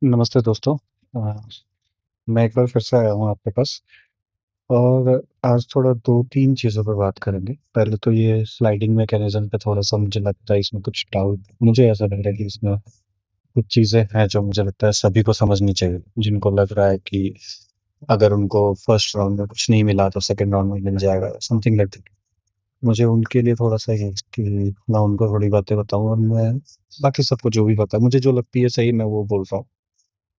नमस्ते दोस्तों। अ, मैं एक बार फिर से आया हूँ आपके पास और आज थोड़ा 2-3 चीज़ों पे बात करेंगे। पहले तो ये स्लाइडिंग मैकेनिज़्म पे थोड़ा-सा मुझे लगता है इसमें कुछ डाउट मुझे ऐसा लग रहा है कि इसमें कुछ चीज़ें हैं जो मुझे लगता है सभी को समझनी चाहिए। जिनको लग रहा है कि अगर उनको फर्स्ट राउंड में कुछ नहीं मिला तो सेकंड राउंड में मिल जाएगा, समथिंग लाइक दैट। मुझे उनके लिए थोड़ा-सा ये है कि मैं उनको थोड़ी बातें बताऊँ और मैं बाकी सबको जो भी पता है, मुझे जो लगती है सही मैं वो बोल रहा हूँ।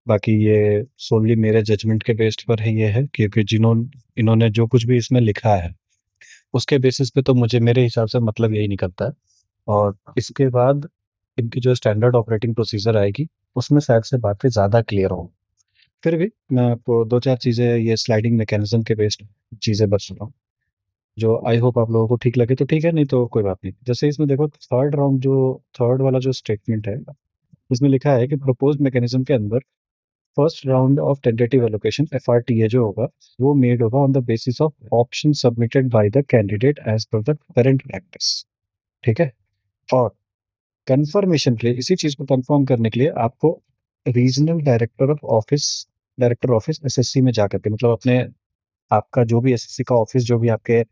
बाकी ये सोनली मेरे जजमेंट के बेस्ड पर ही ये है क्योंकि इन्होंने जो कुछ भी इसमें लिखा है उसके बेसिस पे तो मुझे मेरे हिसाब से मतलब यही निकलता है। और इसके बाद इनकी जो स्टैंडर्ड ऑपरेटिंग प्रोसीजर आएगी उसमें शायद से बातें ज़्यादा क्लियर हों। फिर भी मैं आपको दो चार चीज़ें ये स्लाइडिंग मैकेनिज्म के बेस्ड चीज़ें बता रहा हूँ जो आई होप आप लोगों को ठीक लगे तो ठीक है, नहीं तो कोई बात नहीं। जैसे इसमें देखो थर्ड वाला जो स्टेटमेंट है इसमें लिखा है कि प्रपोज्ड मैकेनिज्म के अंदर first round of tentative allocation FRTA जो होगा वो मेड होगा on the basis of option submitted by the candidate as per the current practice. ठीक है। और कंफर्मेशन के लिए इसी चीज को कंफर्म करने के लिए आपको रीजनल डायरेक्टर ऑफिस एसएससी में जाकर के मतलब अपने आपका जो भी एसएससी का ऑफिस जो भी आपके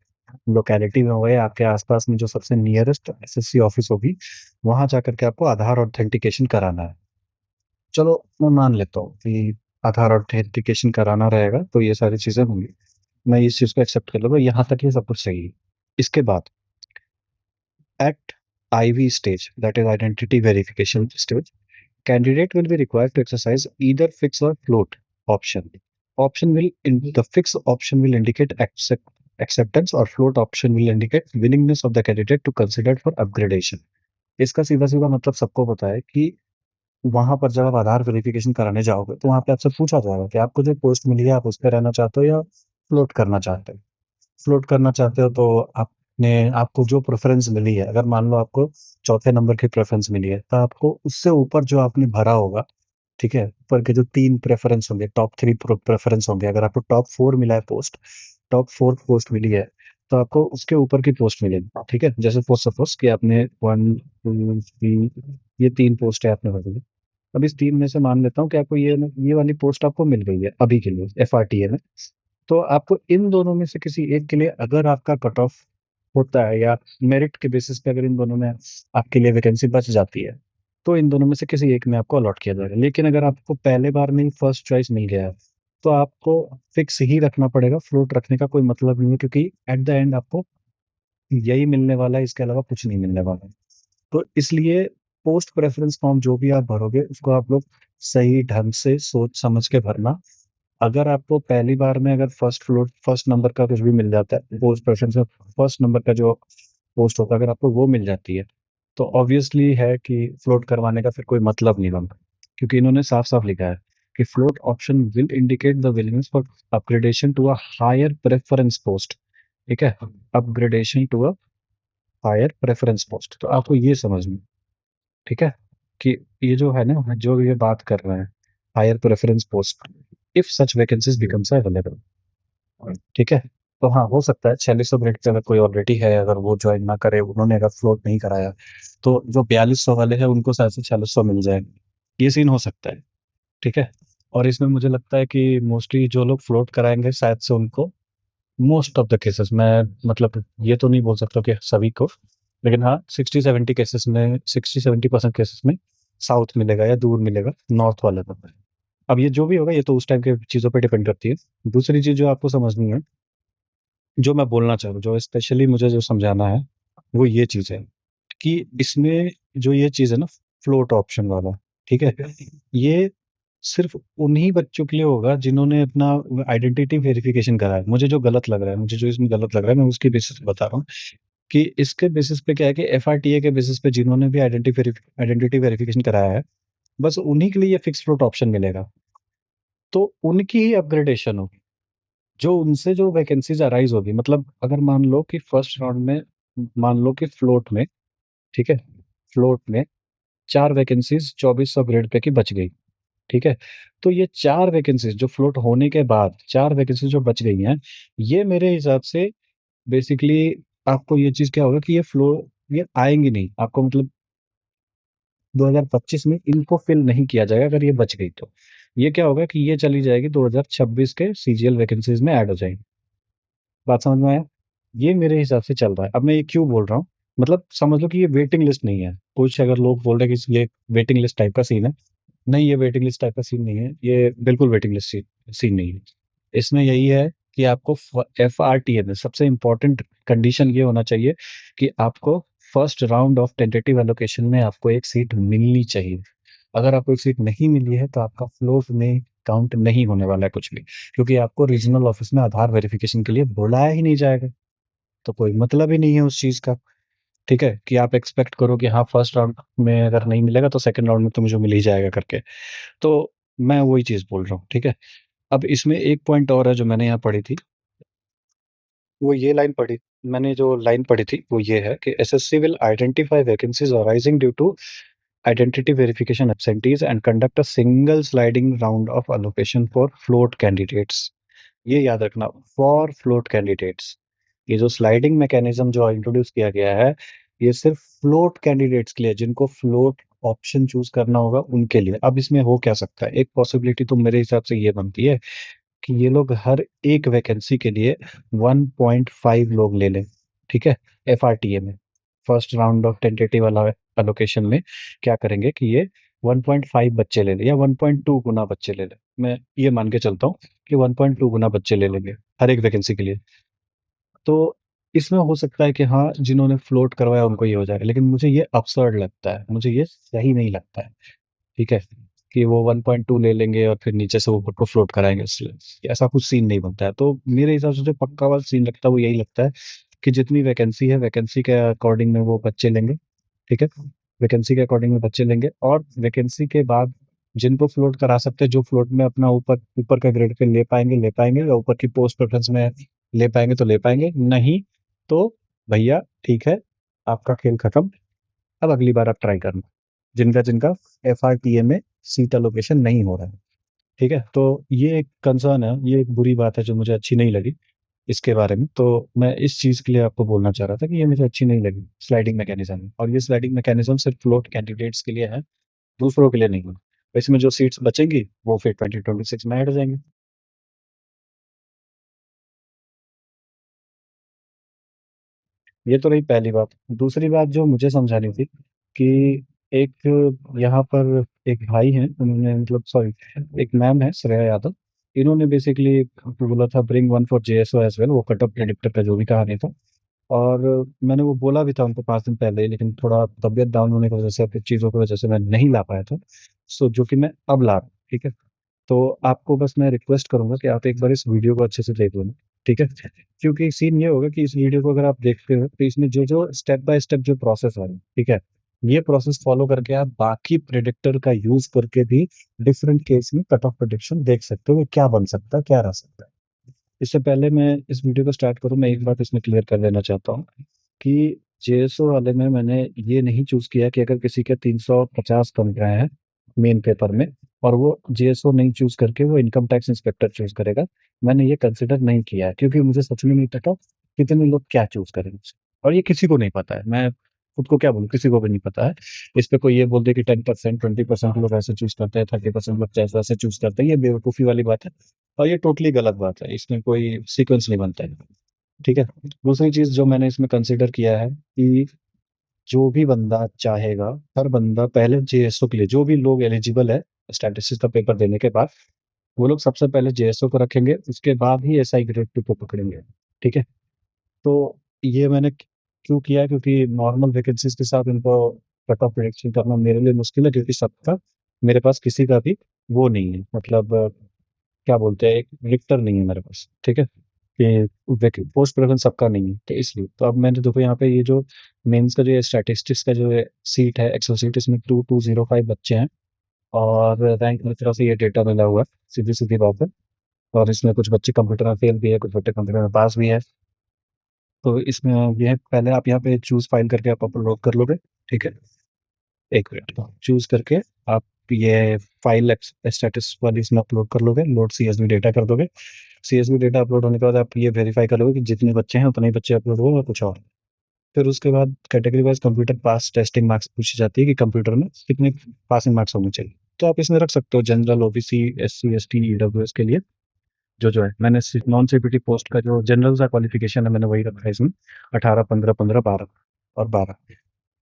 लोकेलिटी में होगा या आपके आसपास में जो सबसे नियरेस्ट एसएससी ऑफिस होगी वहां जाकर के आपको आधार ऑथेंटिकेशन कराना है। चलो मैं मान लेता हूँ कि आधार ऑथेंटिकेशन कराना रहेगा तो ये सारी चीजें होंगी। मैं इस चीज को एक्सेप्ट कर लूंगा, यहाँ तक ये सब कुछ सही है। इसके बाद at IV stage, that is identity verification stage, candidate will be required to exercise either fix or float option. The fix option will indicate acceptance or float option will indicate willingness of the candidate to consider for upgradation. इसका सीधा सीधा मतलब सबको पता है कि वहां पर जब आप आधार वेरिफिकेशन कराने जाओगे तो वहां पे आपसे पूछा जाएगा कि आपको जो पोस्ट मिली है आप उस पर रहना चाहते हो या फ्लोट करना चाहते हो। फ्लोट करना चाहते हो तो आपने आपको जो प्रेफरेंस मिली है, अगर मान लो आपको चौथे नंबर की प्रेफरेंस मिली है तो आपको उससे ऊपर जो आपने भरा होगा, ठीक है, ऊपर के जो तीन प्रेफरेंस होंगे, टॉप थ्री प्रेफरेंस होंगे, अगर आपको टॉप फोर मिला है पोस्ट, टॉप फोर पोस्ट मिली है तो आपको उसके ऊपर की पोस्ट मिलेगी। ठीक है, जैसे फॉर सपोज कि आपने 1 2 3 ये तीन पोस्ट है आपने भरी है। अब इस तीन में से मान लेता हूँ कि आपको ये वाली पोस्ट आपको मिल गई है अभी के लिए एफआरटीए में। तो आपको इन दोनों में से किसी एक के लिए अगर आपका कट ऑफ होता है या मेरिट के बेसिस पे अगर इन दोनों में आपके लिए वैकेंसी बच जाती है तो इन दोनों में से किसी एक में आपको अलॉट किया जाएगा। लेकिन अगर आपको पहले बार में ही फर्स्ट चॉइस मिल गया है तो आपको फिक्स ही रखना पड़ेगा, फ्लोट रखने का कोई मतलब नहीं है क्योंकि एट द एंड आपको यही मिलने वाला है, इसके अलावा कुछ नहीं मिलने वाला है। तो इसलिए पोस्ट प्रेफरेंस फॉर्म जो भी आप भरोगे उसको आप लोग सही ढंग से सोच समझ के भरना। अगर आपको पहली बार में अगर फर्स्ट नंबर का कुछ भी मिल जाता है पोस्ट प्रेफरेंस में, फर्स्ट नंबर का जो पोस्ट होता है अगर आपको वो मिल जाती है तो ऑब्वियसली है कि फ्लोट करवाने का फिर कोई मतलब नहीं बनता। क्योंकि इन्होंने साफ साफ लिखा है कि float option will indicate the willingness for upgradation to a higher preference post. ठीक है, upgradation to a higher preference post, तो आपको ये समझना, ठीक है, कि ये जो है ना जो ये बात कर रहे हैं higher preference post if such vacancies becomes available. ठीक है। तो हाँ हो सकता है 4600 ग्रेड पे अगर कोई ऑलरेडी है, अगर वो ज्वाइन ना करे, उन्होंने अगर फ्लोट नहीं कराया तो जो 4200 वाले हैं उनको शायद से 4600 मिल जाए, ये सीन हो सकता है। ठीक है। और इसमें मुझे लगता है कि मोस्टली जो लोग फ्लोट कराएंगे शायद से उनको मोस्ट ऑफ द केसेस में, मतलब ये तो नहीं बोल सकता कि सभी को, लेकिन हाँ 60-70% केसेस में साउथ मिलेगा या दूर मिलेगा नॉर्थ वाले को। अब ये जो भी होगा ये तो उस टाइम के चीज़ों पे डिपेंड करती है। दूसरी चीज़ जो आपको समझनी है, जो मैं बोलना चाह रहा हूँ, जो स्पेशली मुझे जो समझाना है वो ये चीज़ है कि इसमें जो ये चीज़ है ना फ्लोट ऑप्शन वाला, ठीक है, ये सिर्फ उन्हीं बच्चों के लिए होगा जिन्होंने अपना आइडेंटिटी वेरिफिकेशन करा है। मुझे जो गलत लग रहा है, मुझे जो इसमें गलत लग रहा है मैं उसकी बेसिस पे बता रहा हूँ कि इसके बेसिस पे क्या है कि एफआरटीए के बेसिस पे जिन्होंने भी आइडेंटिटी वेरिफिकेशन कराया है बस उन्हीं के लिए ये फिक्स फ्लोट ऑप्शन मिलेगा। तो उनकी ही अपग्रेडेशन होगी, जो उनसे जो वैकेंसीज अराइज होगी, मतलब अगर मान लो कि फर्स्ट राउंड में मान लो कि फ्लोट में, ठीक है, फ्लोट में चार वैकेंसीज 2400 ग्रेड पे की बच गई। ठीक है। तो ये चार वैकेंसीज जो फ्लोट होने के बाद चार वैकेंसीज जो बच गई हैं, ये मेरे हिसाब से बेसिकली आपको ये चीज क्या होगा कि ये आएंगी नहीं आपको, मतलब 2025 में इनको फिल नहीं किया जाएगा अगर ये बच गई तो। ये क्या होगा कि ये चली जाएगी 2026 के सीजीएल वैकेंसीज में ऐड हो जाएगी। बात समझ में आया? ये मेरे हिसाब से चल रहा है। अब मैं ये क्यों बोल रहा हूँ, मतलब समझ लो कि ये वेटिंग लिस्ट नहीं है। कुछ अगर लोग बोल रहे हैं कि ये वेटिंग लिस्ट टाइप का सीन है, नहीं, ये वेटिंग लिस्ट टाइप का सीन नहीं है, ये बिल्कुल वेटिंग लिस्ट सीन नहीं है। इसमें यही है कि आपको FRTA में सबसे इंपॉर्टेंट कंडीशन ये होना चाहिए कि आपको first round of tentative allocation में आपको एक सीट मिलनी चाहिए। अगर आपको एक सीट नहीं मिली है तो आपका फ्लोट में काउंट नहीं होने वाला है कुछ भी, क्योंकि आपको रीजनल ऑफिस में आधार वेरिफिकेशन के लिए बुलाया ही नहीं जाएगा। तो कोई मतलब ही नहीं है उस चीज का। ठीक है, कि आप एक्सपेक्ट करो कि हाँ फर्स्ट राउंड में अगर नहीं मिलेगा तो सेकंड राउंड में तो मुझे मिल ही जाएगा करके। तो मैं वही चीज बोल रहा हूँ, ठीक है। अब इसमें एक पॉइंट और है जो मैंने यहाँ पढ़ी थी, वो ये लाइन पढ़ी, मैंने जो लाइन पढ़ी थी वो ये है कि SSC will identify vacancies arising due to identity verification absentees and conduct a single sliding round of allocation for float candidates। ये याद रखना, फॉर फ्लोट कैंडिडेट्स। ये जो स्लाइडिंग मैकेनिज्म जो इंट्रोड्यूस किया गया है, ये सिर्फ फ्लोट कैंडिडेट्स के लिए, जिनको फ्लोट ऑप्शन चूज करना होगा उनके लिए। अब इसमें हो क्या सकता है, एक पॉसिबिलिटी तो मेरे हिसाब से ये बनती है कि ये लोग हर एक वैकेंसी के लिए 1.5 लोग ले लें। ठीक है, FRTA में first round of tentative allocation में क्या करेंगे कि ये 1.5 बच्चे ले लें या 1.2 गुना बच्चे ले लें। मैं ये मान के चलता हूँ कि 1.2 गुना बच्चे ले लेंगे हर एक वैकेंसी के लिए। तो इसमें हो सकता है कि हाँ जिन्होंने फ्लोट करवाया उनको ये हो जाएगा, लेकिन मुझे ये अपसर्ड लगता है, मुझे ये सही नहीं लगता है। ठीक है, कि वो 1.2 ले लेंगे और फिर नीचे से ऊपर को फ्लोट कराएंगे, इसलिए ऐसा कुछ सीन नहीं बनता है। तो मेरे हिसाब से जो पक्का वाला सीन लगता है वो यही लगता है कि जितनी वैकेंसी है वैकेंसी के अकॉर्डिंग में वो बच्चे लेंगे। ठीक है, वैकेंसी के अकॉर्डिंग में बच्चे लेंगे, और वैकेंसी के बाद जिनको फ्लोट करा सकते हैं, जो फ्लोट में अपना ऊपर ऊपर का ग्रेड पे ले पाएंगे, या ऊपर की पोस्ट प्रेफरेंस में ले पाएंगे तो ले पाएंगे, नहीं तो भैया ठीक है, आपका खेल खत्म। अब अगली बार आप ट्राई करना, जिनका जिनका FRTA में सीट अलोकेशन नहीं हो रहा है। ठीक है, तो ये एक कंसर्न है, ये एक बुरी बात है जो मुझे अच्छी नहीं लगी इसके बारे में। तो मैं इस चीज के लिए आपको बोलना चाह रहा था कि ये मुझे अच्छी नहीं लगी स्लाइडिंग मैकेनिज्म, और ये स्लाइडिंग मैकेनिज्म सिर्फ फ्लोट कैंडिडेट्स के लिए है, दूसरों के लिए नहीं है। इसमें जो सीट्स बचेंगी वो फिर 2026 में ऐड हो जाएंगी। ये तो रही पहली बात। दूसरी बात जो मुझे समझानी थी कि एक यहाँ पर एक भाई हैं, उन्होंने मतलब सॉरी, एक मैम है श्रेया यादव, इन्होंने बेसिकली बोला था bring one for JSO as well, वो कट ऑफ प्रेडिक्टर का जो भी कहानी था। और मैंने वो बोला भी था उनको 5 दिन पहले, लेकिन थोड़ा तबियत डाउन होने की वजह से, फिर चीज़ों की वजह से मैं नहीं ला पाया था। सो जो कि मैं अब ला रहा हूँ। ठीक है, तो आपको बस मैं रिक्वेस्ट करूंगा कि आप एक बार इस वीडियो को अच्छे से देख लेना। ठीक है, क्योंकि सीन ये होगा कि इस वीडियो को अगर आप देखते हो तो इसमें जो जो स्टेप बाय स्टेप जो प्रोसेस है, ठीक है, ये प्रोसेस फॉलो करके आप बाकी प्रेडिक्टर का यूज करके भी डिफरेंट केस में कट ऑफ प्रेडिक्शन देख सकते हो कि क्या बन सकता है, क्या रह सकता है। इससे पहले मैं इस वीडियो को स्टार्ट करूं, मैं एक बात इसमें क्लियर कर देना चाहता हूँ कि JSO वाले में मैंने ये नहीं चूज किया कि अगर किसी के 350 कम गए हैं मेन पेपर में, और वो JSO नहीं चूज करके वो इनकम टैक्स इंस्पेक्टर चूज करेगा, मैंने ये कंसिडर नहीं किया है, क्योंकि मुझे सच में नहीं पता कितने लोग क्या चूज करेंगे। और ये किसी को नहीं पता है, मैं खुद को क्या बोलूं, किसी को भी नहीं पता है। इस पे कोई ये बोल दे कि 10% 20% लोग ऐसे चूज करते हैं, 30% लोग जैसे वैसे चूज करते हैं, ये बेवकूफ़ी वाली बात है। और ये टोटली गलत बात है, इसमें कोई सीक्वेंस नहीं बनता है। ठीक है, दूसरी चीज जो मैंने इसमें कंसिडर किया है कि जो भी बंदा चाहेगा, हर बंदा पहले JSO के लिए, जो भी लोग एलिजिबल है स्टैटिस्टिक्स का पेपर देने के बाद, वो लोग सबसे पहले JSO को रखेंगे, उसके बाद ही SI ग्रेड 2 को पकड़ेंगे। ठीक है, तो ये मैंने क्यों किया है, क्योंकि नॉर्मल वैकेंसीज के साथ इनको कट ऑफ प्रेडिक्शन करना मेरे लिए मुश्किल है, क्योंकि सबका, मेरे पास किसी का भी वो नहीं है, मतलब क्या बोलते हैं, एक विक्टर नहीं है मेरे पास। ठीक है, कि पोस्ट प्रेफरेंस सबका नहीं है, तो इसलिए तो अब मैंने देखो यहाँ पे ये जो मेंस का जो स्टैटिस्टिक्स का जो सीट है, एक्सेल सीट, इसमें 2205 बच्चे हैं, और रैंक में तरफ से ये डेटा मिला हुआ है, सीधी सीधी बात है। और इसमें कुछ बच्चे कंप्यूटर में फेल भी है, कुछ बच्चे कंप्यूटर में पास भी है। तो इसमें ये है, पहले आप यहाँ पे चूज फाइल करके आप अपलोड कर लोगे। ठीक है, एक मिनट चूज करके आप ये फाइल स्टेटस वाली इसमें अपलोड कर लोगे, लोड CSV डेटा कर दोगे। CSV डेटा अपलोड होने के बाद आप ये वेरीफाई कर लोगे कि जितने बच्चे हैं उतने ही बच्चे अपलोड हुए और कुछ और। फिर उसके बाद कैटेगरी वाइज़ कंप्यूटर पास टेस्टिंग मार्क्स पूछी जाती है कि कंप्यूटर में कितने पासिंग मार्क्स होने चाहिए। तो आप इसमें रख सकते हो general, OBC, SC, ST, EWS के लिए जो है। मैंने नॉन सीपीटी पोस्ट का जो जनरल सा क्वालिफिकेशन है मैंने वही रखा है इसमें, 18, 15, 15, 12 और 12।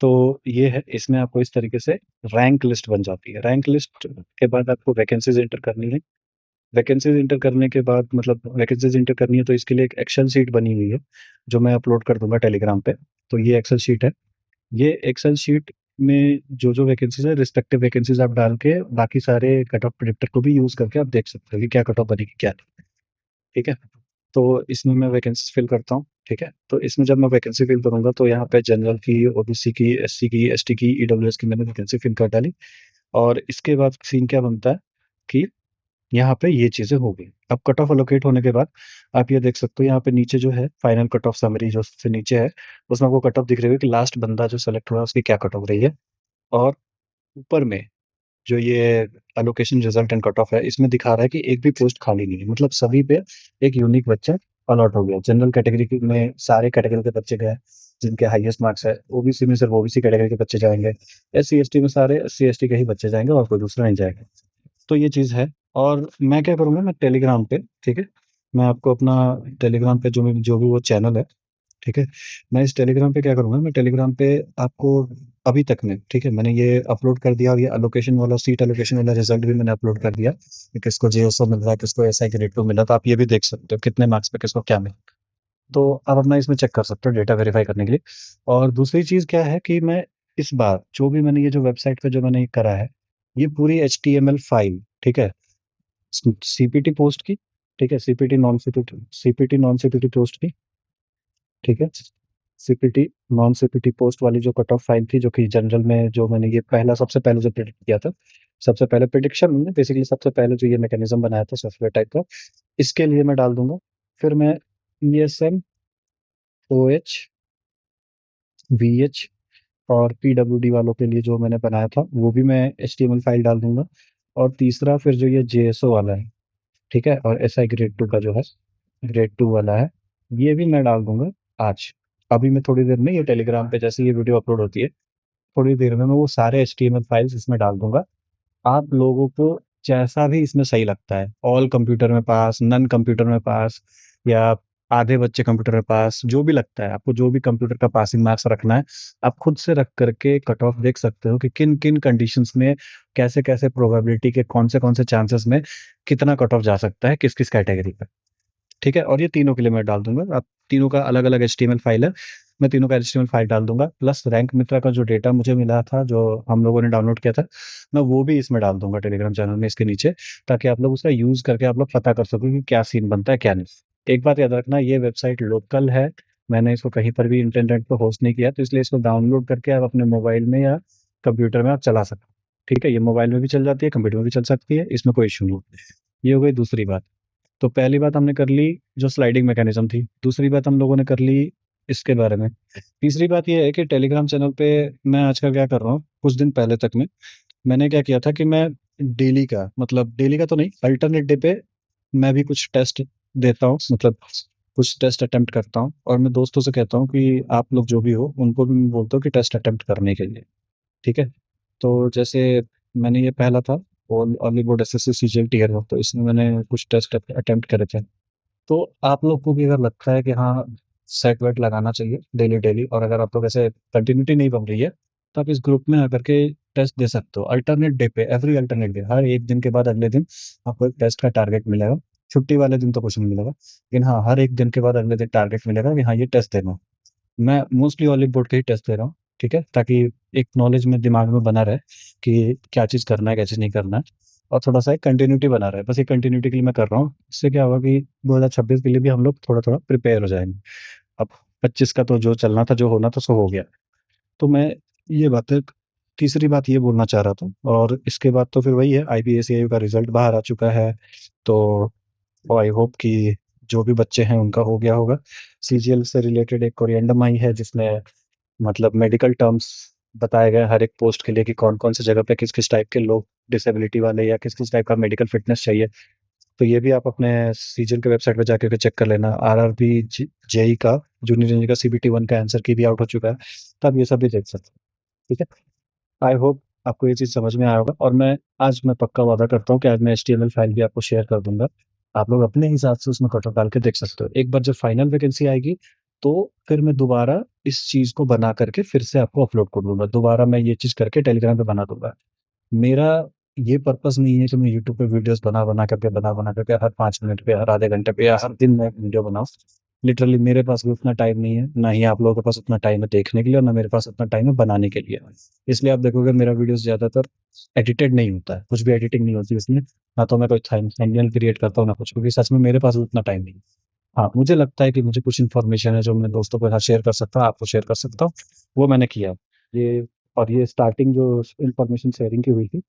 तो ये है, इसमें आपको इस तरीके से रैंक लिस्ट बन जाती है। रैंक लिस्ट के बाद आपको वैकेंसीज इंटर करनी है। वैकेंसीज इंटर करने के बाद, मतलब वैकेंसीज इंटर करनी है तो इसके लिए एक एक्सेल शीट बनी हुई है जो मैं अपलोड कर दूंगा टेलीग्राम पे। तो ये एक्सेल शीट है। ये एक्सेल शीट में जो जो वैकेंसीज है, रिस्पेक्टिव वैकेंसीज आप डाल के बाकी सारे कट ऑफ प्रिडिक्टर को भी यूज करके आप देख सकते हो कि क्या कट ऑफ बनेगी क्या नहीं। ठीक है। तो इसमें मैं वैकेंसी फिल करता हूँ। ठीक है। तो इसमें जब मैं वैकेंसी फिल करूंगा तो यहाँ पे जनरल की, ओबीसी की, एससी की, एसटी की, ईडब्ल्यूएस की मैंने वैकेंसी फिल कर डाली। और इसके बाद सीन क्या बनता है कि यहाँ पे ये चीजें हो गई। अब कट ऑफ अलोकेट होने के बाद आप ये देख सकते हो, यहाँ पे नीचे जो है फाइनल कट ऑफ समरी जो सबसे नीचे है, उसमें आपको कट ऑफ दिख रही है कि लास्ट बंदा जो सेलेक्ट हुआ है उसकी क्या कट ऑफ रही है। और ऊपर में जो ये allocation result and cut off है, इसमें दिखा रहा है कि एक भी पोस्ट खाली नहीं है, मतलब सभी पे एक यूनिक बच्चा अलॉट हो गया। जनरल कैटेगरी में सारे कैटेगरी के बच्चे गए जिनके हाईएस्ट मार्क्स है। ओबीसी में सिर्फ ओबीसी कैटेगरी के बच्चे जाएंगे। एससी एसटी में सारे एससी एसटी के ही बच्चे जाएंगे और कोई दूसरा नहीं जाएगा। तो ये चीज़ है। और मैं क्या करूँगा, मैं टेलीग्राम पे, ठीक है, मैं आपको अपना टेलीग्राम पे जो भी वो चैनल है, ठीक है, मैं इस टेलीग्राम पे क्या करूँगा, मैं टेलीग्राम पे आपको अभी तक में, ठीक है, मैंने ये अपलोड कर दिया। और ये एलोकेशन वाला, सीट एलोकेशन वाला रिजल्ट भी मैंने अपलोड कर दिया कि किसको जेएसओ मिल रहा है, किसको एसआई ग्रेड 2 मिला। तो आप ये भी देख सकते हो कितने मार्क्स पे किसको क्या मिला। तो आप अपना इसमें चेक कर सकते हो डेटा वेरीफाई करने के लिए। और दूसरी चीज़ क्या है कि मैं इस बार जो भी मैंने ये जो वेबसाइट पे जो मैंने करा है, ये पूरी एचटीएमएल फाइल, ठीक है, सीपीटी पोस्ट की, ठीक है, सीपीटी नॉन सीपीटी पोस्ट की, ठीक है, सीपीटी नॉन सीपीटी पोस्ट वाली जो कट ऑफ फाइल थी, जो कि जनरल में जो मैंने ये पहला सबसे पहले जो प्रिडिक्ट किया था, सबसे पहले प्रिडिक्शन में बेसिकली सबसे पहले जो ये मैकेनिज्म बनाया था सॉफ्टवेयर टाइप का, इसके लिए मैं डाल दूंगा। फिर मैं ईएसएम, ओएच, वीएच और पीडब्ल्यूडी वालों के लिए जो मैंने बनाया था वो भी मैं एचटीएमएल फाइल डाल दूंगा। और तीसरा फिर जो ये जेएसओ वाला है, ठीक है, और एसआई ग्रेड 2 का जो है, ग्रेड 2 वाला है, ये भी मैं डाल दूंगा आज। अभी मैं थोड़ी देर में ये टेलीग्राम पे जैसे ये वीडियो अपलोड होती है, थोड़ी देर में मैं वो सारे एचटीएमएल फाइल्स इसमें डाल दूंगा। आप लोगों को जैसा भी इसमें सही लगता है, ऑल कंप्यूटर में पास, नन कंप्यूटर में पास, या आधे बच्चे कंप्यूटर में पास, जो भी लगता है आपको, जो भी कंप्यूटर का पासिंग मार्क्स रखना है, आप खुद से रख करके कट ऑफ देख सकते हो कि किन किन कंडीशंस में, कैसे कैसे प्रोबेबिलिटी के कौन से चांसेस में कितना कट ऑफ जा सकता है किस किस कैटेगरी पर। ठीक है। और ये तीनों के लिए मैं डाल दूंगा। आप तीनों का अलग अलग एचटीएमएल फाइल है, मैं तीनों का एचटीएमएल फाइल डाल दूंगा, प्लस रैंक मित्रा का जो डेटा मुझे मिला था जो हम लोगों ने डाउनलोड किया था, मैं वो भी इसमें डाल दूंगा टेलीग्राम चैनल में इसके नीचे, ताकि आप लोग उसका यूज करके आप लोग पता कर सको कि क्या सीन बनता है क्या नहीं। एक बात याद रखना, ये वेबसाइट लोकल है, मैंने इसको कहीं पर भी इंटरनेट पर होस्ट नहीं किया, तो इसलिए इसको डाउनलोड करके आप अपने मोबाइल में या कंप्यूटर में आप चला सकते हो। ठीक है, ये मोबाइल में भी चल जाती है, कंप्यूटर में भी चल सकती है, इसमें कोई इशू नहीं। ये हो गई दूसरी बात। तो पहली बात हमने कर ली जो स्लाइडिंग मैकेनिज्म थी, दूसरी बात हम लोगों ने कर ली इसके बारे में। तीसरी बात ये है कि टेलीग्राम चैनल पे मैं आजकल क्या कर रहा हूँ, कुछ दिन पहले तक में मैंने क्या किया था कि मैं डेली का, मतलब डेली का तो नहीं, अल्टरनेट डे पे मैं भी कुछ टेस्ट देता हूँ, मतलब कुछ टेस्ट अटेम्प्ट करता हूँ। और मैं दोस्तों से कहता हूँ कि आप लोग जो भी हो उनको भी मैं बोलता हूँ कि टेस्ट अटेम्प्ट करने के लिए। ठीक है। तो जैसे मैंने ये पहला था early board SSC CGL tier में, तो इसमें मैंने कुछ टेस्ट अटेम्प्ट करे थे। तो आप लोग को भी अगर लगता है कि हाँ सेट वेट लगाना चाहिए डेली डेली, और अगर आप लोग ऐसे कंटिन्यूटी नहीं बन रही है, तो आप इस ग्रुप में आकर के टेस्ट दे सकते हो अल्टरनेट डे पे। एवरी अल्टरनेट डे, हर एक दिन के बाद अगले दिन आपको एक टेस्ट का टारगेट मिलेगा। छुट्टी वाले दिन तो कुछ नहीं मिलेगा, लेकिन हाँ हर एक दिन के बाद अगले दिन टारगेट मिलेगा कि हाँ ये टेस्ट देना। मैं मोस्टली ऑलिव बोर्ड के ही टेस्ट दे रहा हूँ। ठीक है, ताकि एक नॉलेज में दिमाग में बना रहे कि क्या चीज़ करना है क्या चीज़ नहीं करना है, और थोड़ा सा एक कंटिन्यूटी बना रहे। बस ये कंटिन्यूटी के लिए मैं कर रहा हूँ। इससे क्या होगा कि 2026 के लिए भी हम लोग थोड़ा थोड़ा प्रिपेयर हो जाएंगे। अब 25 का तो जो चलना था, जो होना था, सो हो गया। तो मैं ये बातें, तीसरी बात ये बोलना चाह रहा था। और इसके बाद तो फिर वही है, आईपीएससीआई का रिजल्ट बाहर आ चुका है। तो आई होप कि जो भी बच्चे हैं उनका हो गया होगा। सीजीएल से रिलेटेड एक कोरिएंडम आई है जिसमें मतलब मेडिकल टर्म्स बताए गए हर एक पोस्ट के लिए कि कौन कौन सी जगह पे किस किस टाइप के लोग, डिसेबिलिटी वाले या किस किस टाइप का मेडिकल फिटनेस चाहिए। तो ये भी आप अपने सीजन के वेबसाइट पे जाके के चेक कर लेना। आरआरबी, जेई का, जूनियर इंजीनियर का सीबीटी 1 का आंसर की भी आउट हो चुका है। तो आप ये सब भी देख सकते हैं। ठीक है? आई होप आपको ये चीज़ समझ में आया होगा, और मैं पक्का वादा करता हूँ कि आज मैं एचटीएमएल फाइल भी आपको शेयर कर दूँगा। आप लोग अपने हिसाब से उसमें कट ऑफ डाल के देख सकते हो। एक बार जब फाइनल वैकेंसी आएगी, तो फिर मैं दोबारा इस चीज़ को बना करके फिर से आपको अपलोड कर दूँगा। दोबारा मैं ये चीज़ करके टेलीग्राम पे बना दूँगा। मेरा ये पर्पस नहीं है कि मैं यूट्यूब पे वीडियोस बना करके हर 5 मिनट पे, हर आधे घंटे पे या हर दिन मैं वीडियो बनाऊँ। लिटरली मेरे पास भी उतना टाइम नहीं है, ना ही आप लोगों के पास उतना टाइम है देखने के लिए, और ना मेरे पास उतना टाइम है बनाने के लिए। इसलिए आप देखोगे मेरा वीडियोस ज़्यादातर एडिटेड नहीं होता है, कुछ भी एडिटिंग नहीं होती उसमें। ना तो मैं कोई थंबनेल क्रिएट करता हूँ, ना कुछ, क्योंकि सच में मेरे पास उतना टाइम नहीं है। हाँ, मुझे लगता है कि मुझे कुछ इन्फॉर्मेशन है जो मैं दोस्तों के साथ शेयर कर सकता हूँ, आपको शेयर कर सकता हूँ, वो मैंने किया। ये और ये स्टार्टिंग जो इन्फॉर्मेशन शेयरिंग की हुई थी,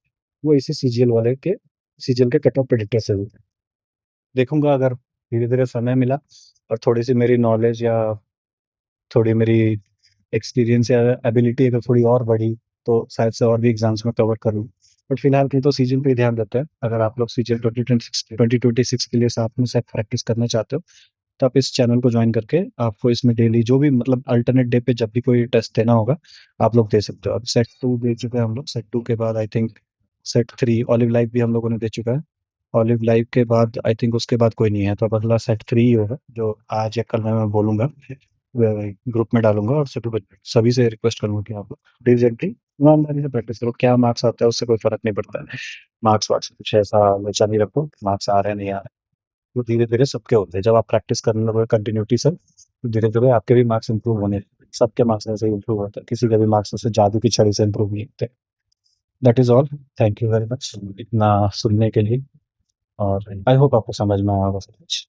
वो इसी सीजीएल के कट ऑफ प्रेडिक्टर से हुई। देखूंगा अगर धीरे धीरे समय मिला और थोड़ी सी मेरी नॉलेज या थोड़ी मेरी एक्सपीरियंस या एबिलिटी अगर थोड़ी और बढ़ी, तो शायद से और भी एग्जाम्स में कवर कर लूँ। बट फिलहाल के तो सीजन पे ही ध्यान देते हैं। अगर आप लोग सीजन 2026 के लिए साथ में साथ प्रैक्टिस करना चाहते हो, तो आप इस चैनल को ज्वाइन करके आपको इसमें डेली जो भी मतलब अल्टरनेट डे पे जब भी कोई टेस्ट देना होगा, आप लोग दे सकते हो। अब सेट 2 दे चुके हैं हम लोग, सेट 2 के बाद I think set 3 olive life भी हम लोगों ने दे चुका है। ऑलिव लाइफ के बाद आई थिंक उसके बाद कोई नहीं है, तो अब अगला सेट 3 ही होगा, जो आज या कल मैं बोलूंगा, ग्रुप में डालूंगा और सभी से रिक्वेस्ट करूंगा कि आप लोग डिलीजेंटली ईमानदारी से प्रैक्टिस करो। क्या मार्क्स आते हैं उससे कोई फर्क नहीं पड़ता है। मार्क्स वार्क्स कुछ ऐसा लोचा नहीं रखो, मार्क्स आ रहे हैं नहीं आ रहे, वो धीरे धीरे सबके होते हैं। जब आप प्रैक्टिस करने लगोगे कंटिन्यूटी से, तो धीरे धीरे आपके भी मार्क्स इंप्रूव होने, सबके मार्क्स ऐसे ही इंप्रूव होते हैं। किसी के भी मार्क्स ऐसे जादू की छड़ी से इंप्रूव नहीं होते। That is all. Thank you very much इतना सुनने के लिए, और आई होप आपको समझ में आया होगा सब कुछ।